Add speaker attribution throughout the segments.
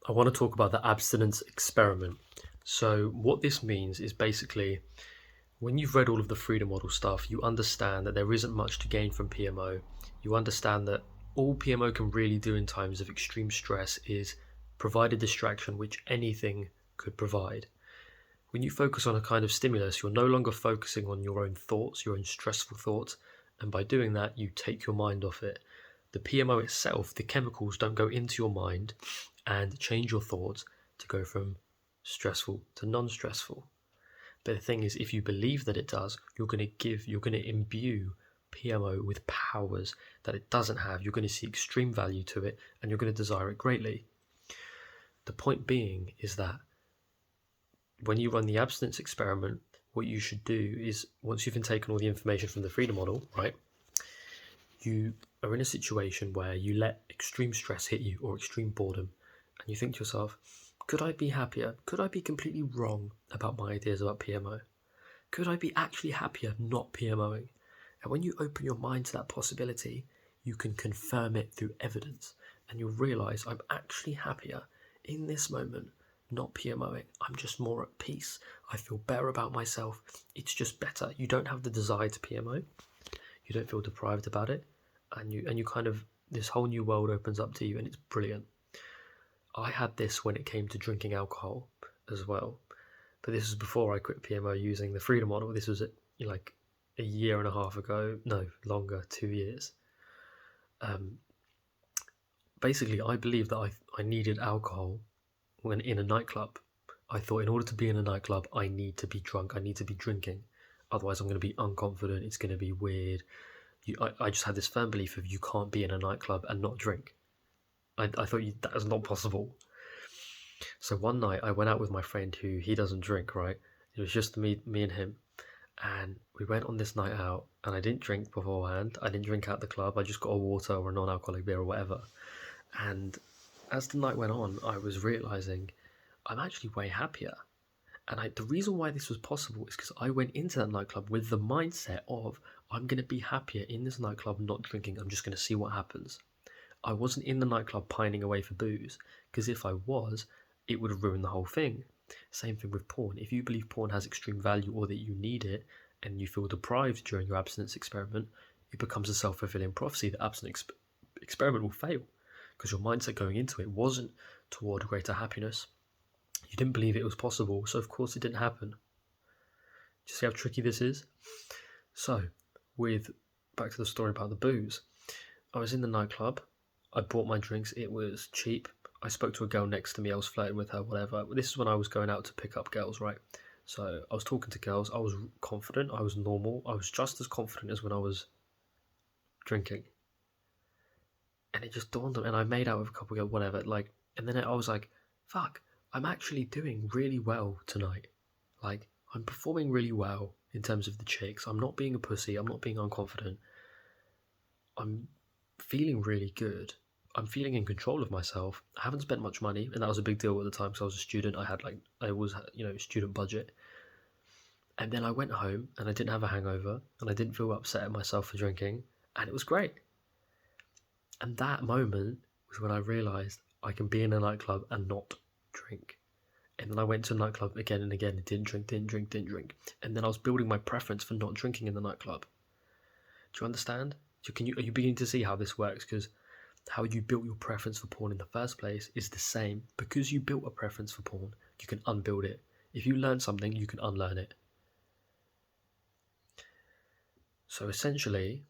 Speaker 1: I want to talk about the abstinence experiment. So, what this means is basically when you've read all of the freedom model stuff, you understand that there isn't much to gain from PMO. You understand that all PMO can really do in times of extreme stress is provide a distraction which anything could provide. When you focus on a kind of stimulus, you're no longer focusing on your own thoughts, your own stressful thoughts, and by doing that, you take your mind off it. The PMO itself, the chemicals don't go into your mind and change your thoughts to go from stressful to non stressful. But the thing is, if you believe that it does, you're going to imbue PMO with powers that it doesn't have. You're going to see extreme value to it and you're going to desire it greatly. The point being is that when you run the abstinence experiment, what you should do is once you've taken all the information from the freedom model, right, you are in a situation where you let extreme stress hit you or extreme boredom, and you think to yourself, could I be happier? Could I be completely wrong about my ideas about PMO? Could I be actually happier not PMOing? And when you open your mind to that possibility, you can confirm it through evidence, and you'll realize I'm actually happier in this moment not PMOing. I'm just more at peace. I feel better about myself. It's just better. You don't have the desire to PMO. You don't feel deprived about it, and you kind of this whole new world opens up to you, and it's brilliant. I had this when it came to drinking alcohol as well, but this was before I quit PMO using the freedom model. This was like a year and a half ago, no longer, 2 years. Basically, I believed that I needed alcohol when in a nightclub. I thought in order to be in a nightclub, I need to be drunk, I need to be drinking. Otherwise, I'm going to be unconfident, it's going to be weird. I just had this firm belief of you can't be in a nightclub and not drink. I thought that was not possible. So one night I went out with my friend who he doesn't drink, right? It was just me and him. And we went on this night out and I didn't drink beforehand. I didn't drink at the club. I just got a water or a non-alcoholic beer or whatever. And as the night went on, I was realizing I'm actually way happier. And the reason why this was possible is because I went into that nightclub with the mindset of I'm going to be happier in this nightclub not drinking. I'm just going to see what happens. I wasn't in the nightclub pining away for booze, because if I was, it would have ruined the whole thing. Same thing with porn. If you believe porn has extreme value or that you need it, and you feel deprived during your abstinence experiment, it becomes a self-fulfilling prophecy that abstinence experiment will fail, because your mindset going into it wasn't toward greater happiness. You didn't believe it was possible, so of course it didn't happen. Do you see how tricky this is? So, back to the story about the booze. I was in the nightclub. I bought my drinks. It was cheap. I spoke to a girl next to me. I was flirting with her, whatever. This is when I was going out to pick up girls, right? So I was talking to girls. I was confident. I was normal. I was just as confident as when I was drinking. And it just dawned on me. And I made out with a couple of girls, whatever. And then I was like, fuck, I'm actually doing really well tonight. Like, I'm performing really well in terms of the chicks. I'm not being a pussy. I'm not being unconfident. I'm feeling really good. I'm feeling in control of myself. I haven't spent much money, and that was a big deal at the time because I was a student. I was student budget. And then I went home and I didn't have a hangover and I didn't feel upset at myself for drinking, and it was great. And that moment was when I realised I can be in a nightclub and not drink. And then I went to a nightclub again and again and didn't drink. And then I was building my preference for not drinking in the nightclub. Do you understand? Are you beginning to see how this works? Because how you built your preference for porn in the first place is the same. Because you built a preference for porn, you can unbuild it. If you learn something, you can unlearn it. So essentially,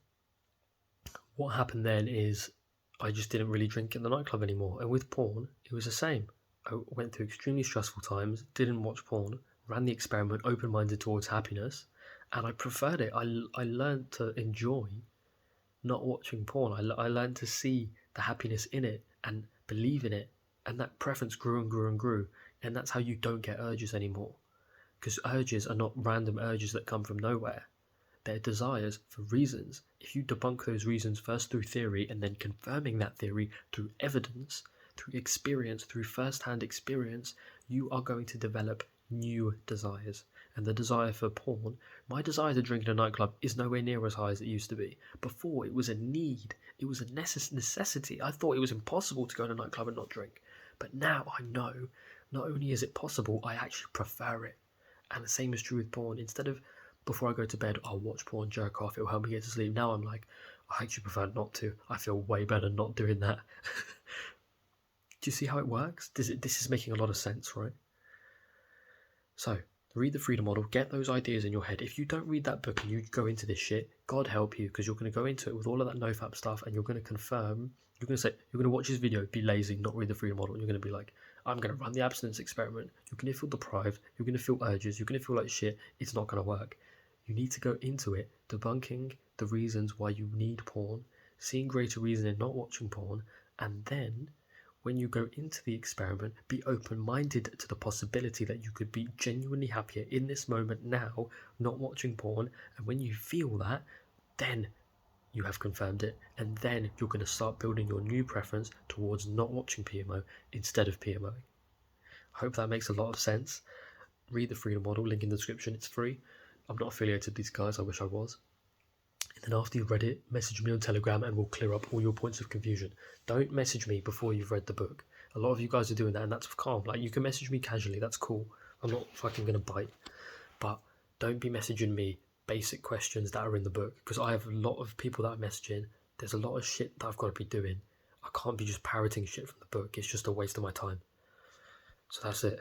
Speaker 1: what happened then is I just didn't really drink in the nightclub anymore. And with porn, it was the same. I went through extremely stressful times, didn't watch porn, ran the experiment open-minded towards happiness, and I preferred it. I learned to enjoy not watching porn. I learned to see the happiness in it and believe in it, and that preference grew and grew and grew. And that's how you don't get urges anymore, because urges are not random urges that come from nowhere. They're desires for reasons. If you debunk those reasons first through theory and then confirming that theory through evidence, through experience, through first-hand experience, you are going to develop new desires. And the desire for porn, my desire to drink in a nightclub is nowhere near as high as it used to be. Before, it was a need. It was a necessity. I thought it was impossible to go to a nightclub and not drink. But now I know not only is it possible, I actually prefer it. And the same is true with porn. Instead of before I go to bed, I'll watch porn, jerk off, it'll help me get to sleep. Now I'm like, I actually prefer not to. I feel way better not doing that. Do you see how it works? This is making a lot of sense, right? So, read the Freedom Model, get those ideas in your head. If you don't read that book and you go into this shit, God help you, because you're going to go into it with all of that nofap stuff and you're going to confirm, you're going to watch this video, be lazy, not read the Freedom Model, and you're going to be like, I'm going to run the abstinence experiment. You're going to feel deprived, you're going to feel urges, you're going to feel like shit, it's not going to work. You need to go into it debunking the reasons why you need porn, seeing greater reason in not watching porn, and then when you go into the experiment, be open-minded to the possibility that you could be genuinely happier in this moment now, not watching porn, and when you feel that, then you have confirmed it, and then you're going to start building your new preference towards not watching PMO instead of PMOing. I hope that makes a lot of sense. Read the Freedom Model, link in the description, it's free. I'm not affiliated with these guys, I wish I was. And then after you've read it, message me on Telegram and we'll clear up all your points of confusion. Don't message me before you've read the book. A lot of you guys are doing that, and that's calm. Like, you can message me casually, that's cool. I'm not fucking gonna bite. But don't be messaging me basic questions that are in the book, because I have a lot of people that I'm messaging. There's a lot of shit that I've got to be doing. I can't be just parroting shit from the book. It's just a waste of my time. So that's it.